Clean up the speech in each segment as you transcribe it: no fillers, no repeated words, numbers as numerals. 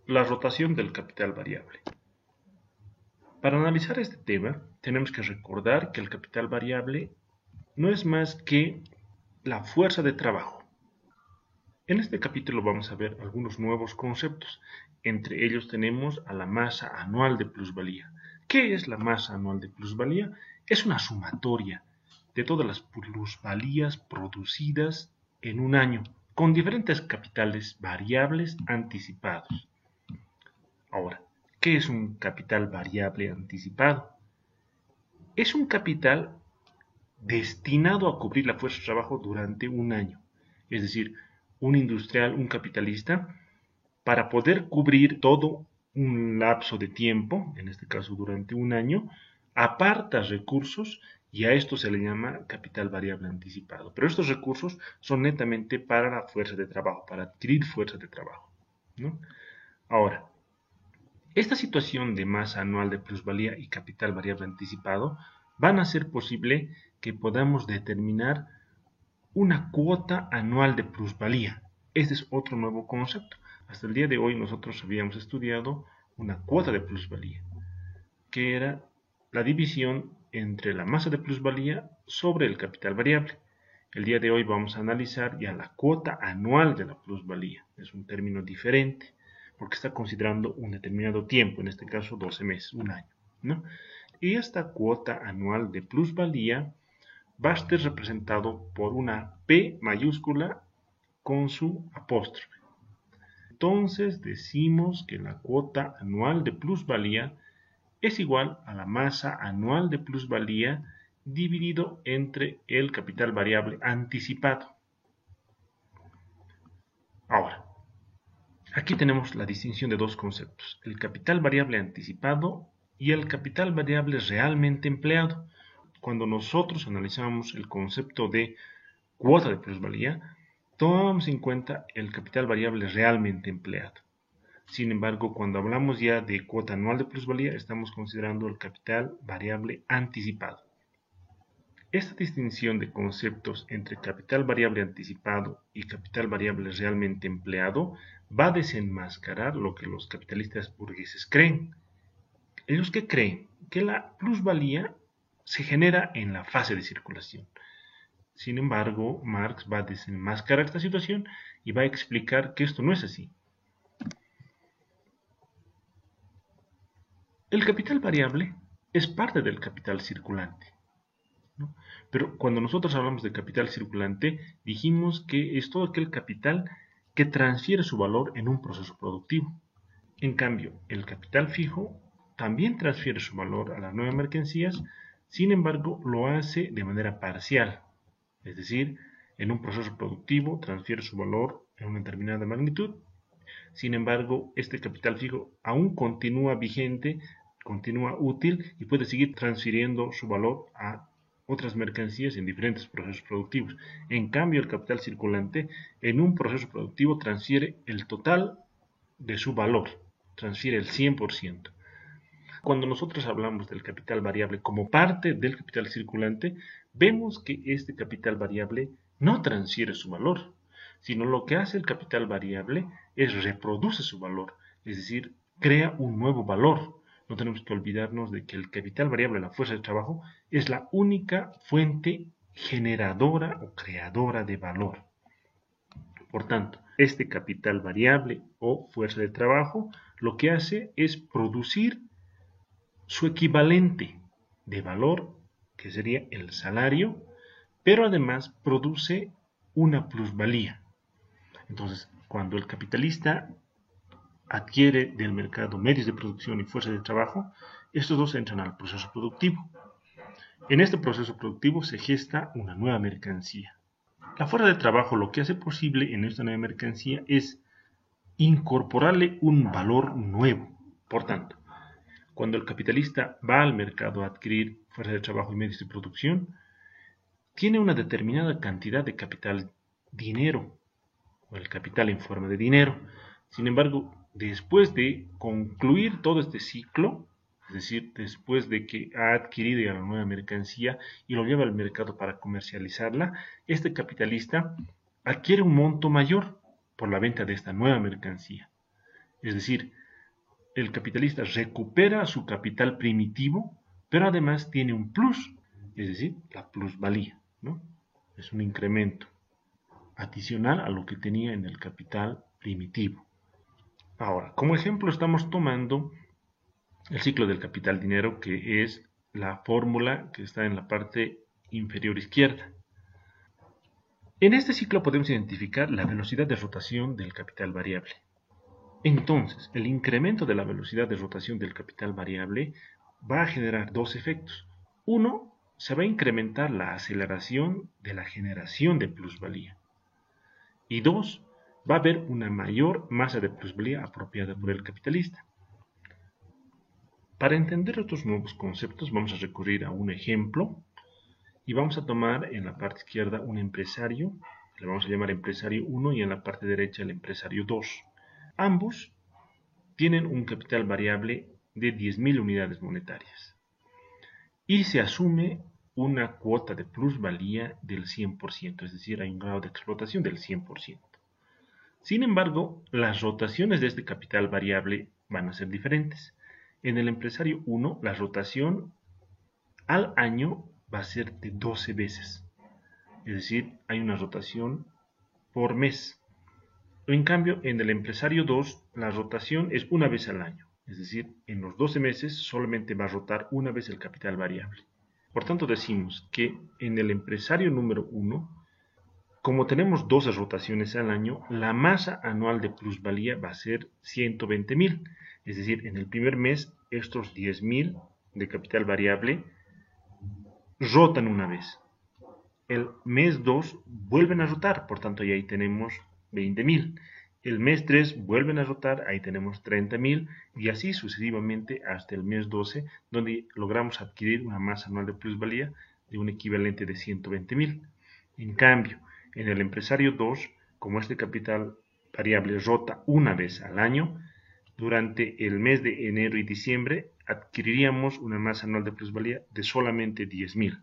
La rotación del capital variable. Para analizar este tema, tenemos que recordar que el capital variable no es más que la fuerza de trabajo. En este capítulo vamos a ver algunos nuevos conceptos. Entre ellos tenemos a la masa anual de plusvalía. ¿Qué es la masa anual de plusvalía? Es una sumatoria de todas las plusvalías producidas en un año, con diferentes capitales variables anticipados. Ahora, ¿qué es un capital variable anticipado? Es un capital destinado a cubrir la fuerza de trabajo durante un año. Es decir, un industrial, un capitalista, para poder cubrir todo un lapso de tiempo, en este caso durante un año, aparta recursos y a esto se le llama capital variable anticipado. Pero estos recursos son netamente para la fuerza de trabajo, para adquirir fuerza de trabajo, ¿no? Ahora, esta situación de masa anual de plusvalía y capital variable anticipado van a hacer posible que podamos determinar una cuota anual de plusvalía. Este es otro nuevo concepto. Hasta el día de hoy nosotros habíamos estudiado una cuota de plusvalía, que era la división entre la masa de plusvalía sobre el capital variable. El día de hoy vamos a analizar ya la cuota anual de la plusvalía. Es un término diferente porque está considerando un determinado tiempo, en este caso 12 meses, un año, ¿no? Y esta cuota anual de plusvalía va a estar representado por una P mayúscula con su apóstrofe. Entonces decimos que la cuota anual de plusvalía es igual a la masa anual de plusvalía dividido entre el capital variable anticipado. Ahora, aquí tenemos la distinción de dos conceptos, el capital variable anticipado y el capital variable realmente empleado. Cuando nosotros analizamos el concepto de cuota de plusvalía, tomamos en cuenta el capital variable realmente empleado. Sin embargo, cuando hablamos ya de cuota anual de plusvalía, estamos considerando el capital variable anticipado. Esta distinción de conceptos entre capital variable anticipado y capital variable realmente empleado va a desenmascarar lo que los capitalistas burgueses creen. Ellos que creen que la plusvalía se genera en la fase de circulación. Sin embargo, Marx va a desenmascarar esta situación y va a explicar que esto no es así. El capital variable es parte del capital circulante, ¿no? Pero cuando nosotros hablamos de capital circulante, dijimos que es todo aquel capital que transfiere su valor en un proceso productivo. En cambio, el capital fijo también transfiere su valor a las nuevas mercancías, sin embargo, lo hace de manera parcial, es decir, en un proceso productivo transfiere su valor en una determinada magnitud. Sin embargo, este capital fijo aún continúa vigente, continúa útil y puede seguir transfiriendo su valor a otras mercancías en diferentes procesos productivos. En cambio, el capital circulante en un proceso productivo transfiere el total de su valor, transfiere el 100%. Cuando nosotros hablamos del capital variable como parte del capital circulante, vemos que este capital variable no transfiere su valor, sino lo que hace el capital variable es reproduce su valor, es decir, crea un nuevo valor. No tenemos que olvidarnos de que el capital variable, la fuerza de trabajo, es la única fuente generadora o creadora de valor. Por tanto, este capital variable o fuerza de trabajo lo que hace es producir su equivalente de valor, que sería el salario, pero además produce una plusvalía. Entonces, cuando el capitalista adquiere del mercado medios de producción y fuerza de trabajo, estos dos entran al proceso productivo. En este proceso productivo se gesta una nueva mercancía. La fuerza de trabajo lo que hace posible en esta nueva mercancía es incorporarle un valor nuevo. Por tanto, cuando el capitalista va al mercado a adquirir fuerza de trabajo y medios de producción, tiene una determinada cantidad de capital dinero, o el capital en forma de dinero. Sin embargo, después de concluir todo este ciclo, es decir, después de que ha adquirido ya la nueva mercancía y lo lleva al mercado para comercializarla, este capitalista adquiere un monto mayor por la venta de esta nueva mercancía. Es decir, el capitalista recupera su capital primitivo, pero además tiene un plus, es decir, la plusvalía, ¿no? Es un incremento adicional a lo que tenía en el capital primitivo. Ahora, como ejemplo estamos tomando el ciclo del capital dinero, que es la fórmula que está en la parte inferior izquierda. En este ciclo podemos identificar la velocidad de rotación del capital variable. Entonces, el incremento de la velocidad de rotación del capital variable va a generar dos efectos. Uno, se va a incrementar la aceleración de la generación de plusvalía. Y dos, va a haber una mayor masa de plusvalía apropiada por el capitalista. Para entender estos nuevos conceptos vamos a recurrir a un ejemplo y vamos a tomar en la parte izquierda un empresario, le vamos a llamar empresario 1 y en la parte derecha el empresario 2. Ambos tienen un capital variable de 10.000 unidades monetarias y se asume una cuota de plusvalía del 100%, es decir, hay un grado de explotación del 100%. Sin embargo, las rotaciones de este capital variable van a ser diferentes. En el empresario 1, la rotación al año va a ser de 12 veces. Es decir, hay una rotación por mes. En cambio, en el empresario 2, la rotación es una vez al año. Es decir, en los 12 meses solamente va a rotar una vez el capital variable. Por tanto, decimos que en el empresario número 1, como tenemos 12 rotaciones al año, la masa anual de plusvalía va a ser 120.000. Es decir, en el primer mes, estos 10.000 de capital variable rotan una vez. El mes 2 vuelven a rotar, por tanto, ahí tenemos 20.000. El mes 3 vuelven a rotar, ahí tenemos 30.000 y así sucesivamente hasta el mes 12, donde logramos adquirir una masa anual de plusvalía de un equivalente de 120.000. En cambio, en el empresario 2, como este capital variable rota una vez al año, durante el mes de enero y diciembre adquiriríamos una masa anual de plusvalía de solamente 10.000.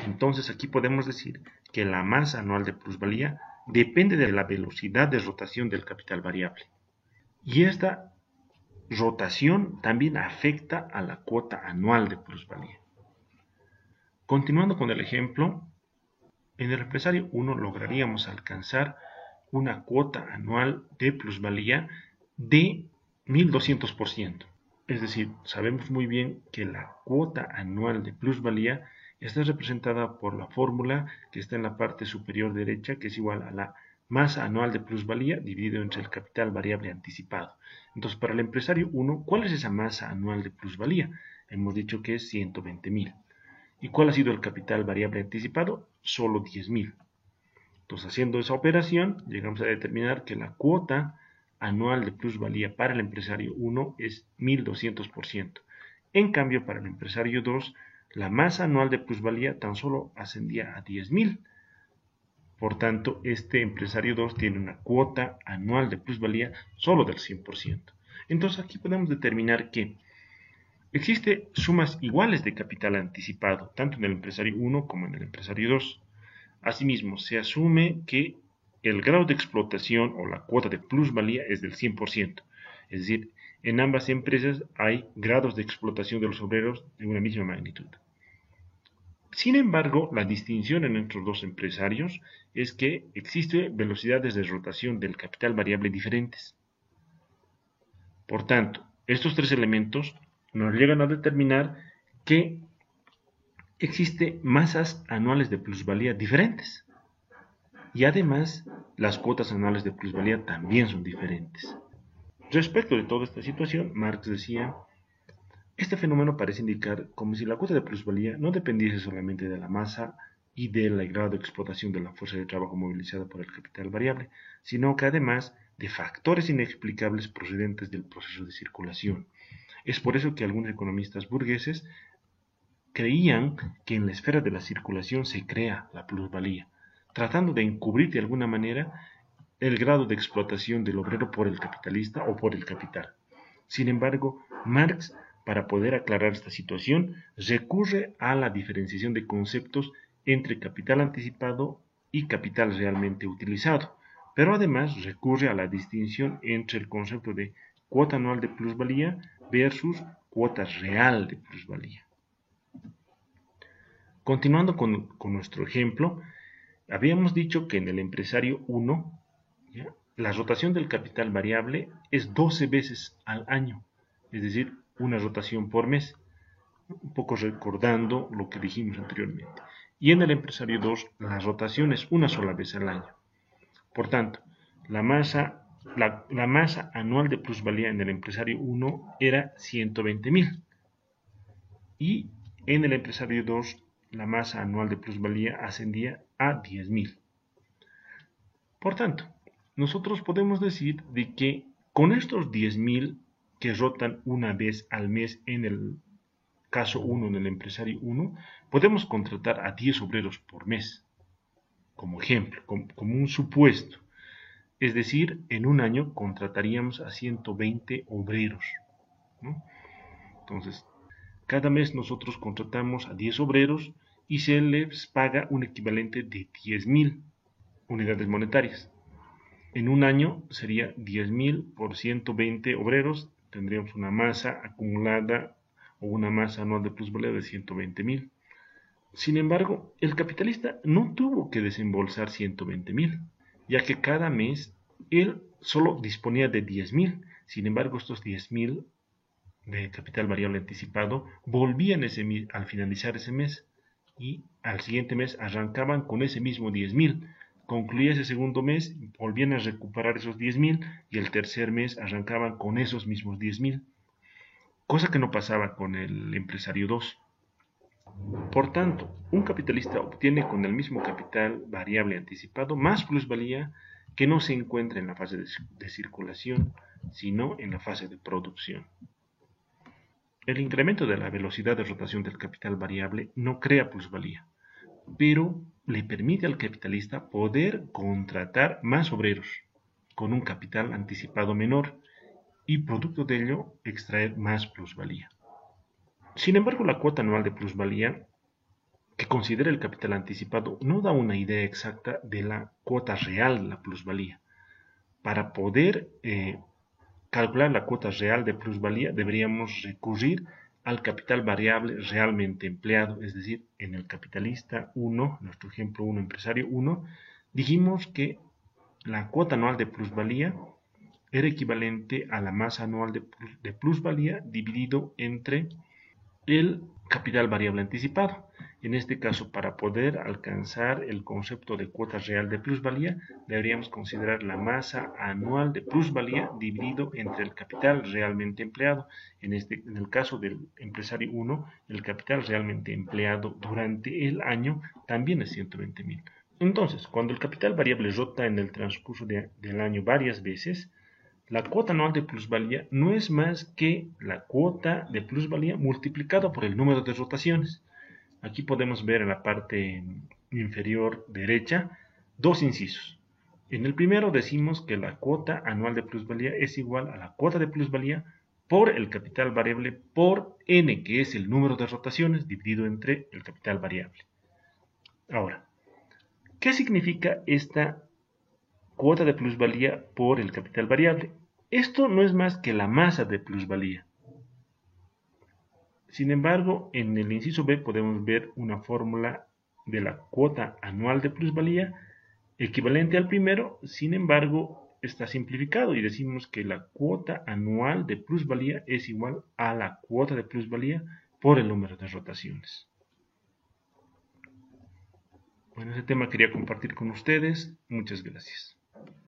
Entonces aquí podemos decir que la masa anual de plusvalía depende de la velocidad de rotación del capital variable. Y esta rotación también afecta a la cuota anual de plusvalía. Continuando con el ejemplo, en el empresario 1 lograríamos alcanzar una cuota anual de plusvalía de 1200%. Es decir, sabemos muy bien que la cuota anual de plusvalía está representada por la fórmula que está en la parte superior derecha, que es igual a la masa anual de plusvalía dividido entre el capital variable anticipado. Entonces, para el empresario 1, ¿cuál es esa masa anual de plusvalía? Hemos dicho que es 120.000. ¿Y cuál ha sido el capital variable anticipado? Solo 10.000. Entonces, haciendo esa operación, llegamos a determinar que la cuota anual de plusvalía para el empresario 1 es 1200%. En cambio, para el empresario 2, la masa anual de plusvalía tan solo ascendía a 10.000. Por tanto, este empresario 2 tiene una cuota anual de plusvalía solo del 100%. Entonces, aquí podemos determinar que existen sumas iguales de capital anticipado, tanto en el empresario 1 como en el empresario 2. Asimismo, se asume que el grado de explotación o la cuota de plusvalía es del 100%. Es decir, en ambas empresas hay grados de explotación de los obreros de una misma magnitud. Sin embargo, la distinción en estos dos empresarios es que existen velocidades de rotación del capital variable diferentes. Por tanto, estos tres elementos nos llegan a determinar que existen masas anuales de plusvalía diferentes. Y además, las cuotas anuales de plusvalía también son diferentes. Respecto de toda esta situación, Marx decía, este fenómeno parece indicar como si la cuota de plusvalía no dependiese solamente de la masa y del grado de explotación de la fuerza de trabajo movilizada por el capital variable, sino que además de factores inexplicables procedentes del proceso de circulación. Es por eso que algunos economistas burgueses creían que en la esfera de la circulación se crea la plusvalía, tratando de encubrir de alguna manera el grado de explotación del obrero por el capitalista o por el capital. Sin embargo, Marx, para poder aclarar esta situación, recurre a la diferenciación de conceptos entre capital anticipado y capital realmente utilizado. pero además recurre a la distinción entre el concepto de cuota anual de plusvalía versus cuota real de plusvalía. Continuando con nuestro ejemplo, habíamos dicho que en el empresario 1, ¿ya?, la rotación del capital variable es 12 veces al año, es decir, una rotación por mes, un poco recordando lo que dijimos anteriormente. Y en el empresario 2, la rotación es una sola vez al año. Por tanto, la masa anual de plusvalía en el empresario 1 era 120.000 y en el empresario 2 la masa anual de plusvalía ascendía a 10.000. Por tanto, nosotros podemos decir de que con estos 10.000 que rotan una vez al mes en el caso 1, en el empresario 1, podemos contratar a 10 obreros por mes, como ejemplo, como un supuesto. Es decir, en un año contrataríamos a 120 obreros, ¿no? Entonces, cada mes nosotros contratamos a 10 obreros y se les paga un equivalente de 10.000 unidades monetarias. En un año sería 10.000 por 120 obreros, tendríamos una masa acumulada o una masa anual de plusvalía de 120.000. Sin embargo, el capitalista no tuvo que desembolsar 120.000, ya que cada mes él solo disponía de 10.000. Sin embargo, estos 10.000 de capital variable anticipado volvían al finalizar ese mes y al siguiente mes arrancaban con ese mismo 10.000. Concluía ese segundo mes, volvían a recuperar esos 10.000 y el tercer mes arrancaban con esos mismos 10.000, cosa que no pasaba con el empresario 2. Por tanto, un capitalista obtiene con el mismo capital variable anticipado más plusvalía que no se encuentra en la fase de circulación, sino en la fase de producción. El incremento de la velocidad de rotación del capital variable no crea plusvalía, pero le permite al capitalista poder contratar más obreros con un capital anticipado menor y producto de ello extraer más plusvalía. Sin embargo, la cuota anual de plusvalía que considera el capital anticipado no da una idea exacta de la cuota real de la plusvalía. Para poder calcular la cuota real de plusvalía deberíamos recurrir al capital variable realmente empleado, es decir, en el capitalista 1, nuestro ejemplo 1, empresario 1, dijimos que la cuota anual de plusvalía era equivalente a la masa anual de plusvalía dividido entre el capital variable anticipado. En este caso, para poder alcanzar el concepto de cuota real de plusvalía, deberíamos considerar la masa anual de plusvalía dividido entre el capital realmente empleado. En el caso del empresario 1, el capital realmente empleado durante el año también es 120.000. Entonces, cuando el capital variable rota en el transcurso del año varias veces, la cuota anual de plusvalía no es más que la cuota de plusvalía multiplicada por el número de rotaciones. Aquí podemos ver en la parte inferior derecha dos incisos. En el primero decimos que la cuota anual de plusvalía es igual a la cuota de plusvalía por el capital variable por n, que es el número de rotaciones dividido entre el capital variable. Ahora, ¿qué significa esta cuota de plusvalía por el capital variable? Esto no es más que la masa de plusvalía. Sin embargo, en el inciso B podemos ver una fórmula de la cuota anual de plusvalía equivalente al primero, sin embargo, está simplificado y decimos que la cuota anual de plusvalía es igual a la cuota de plusvalía por el número de rotaciones. Bueno, ese tema quería compartir con ustedes. Muchas gracias.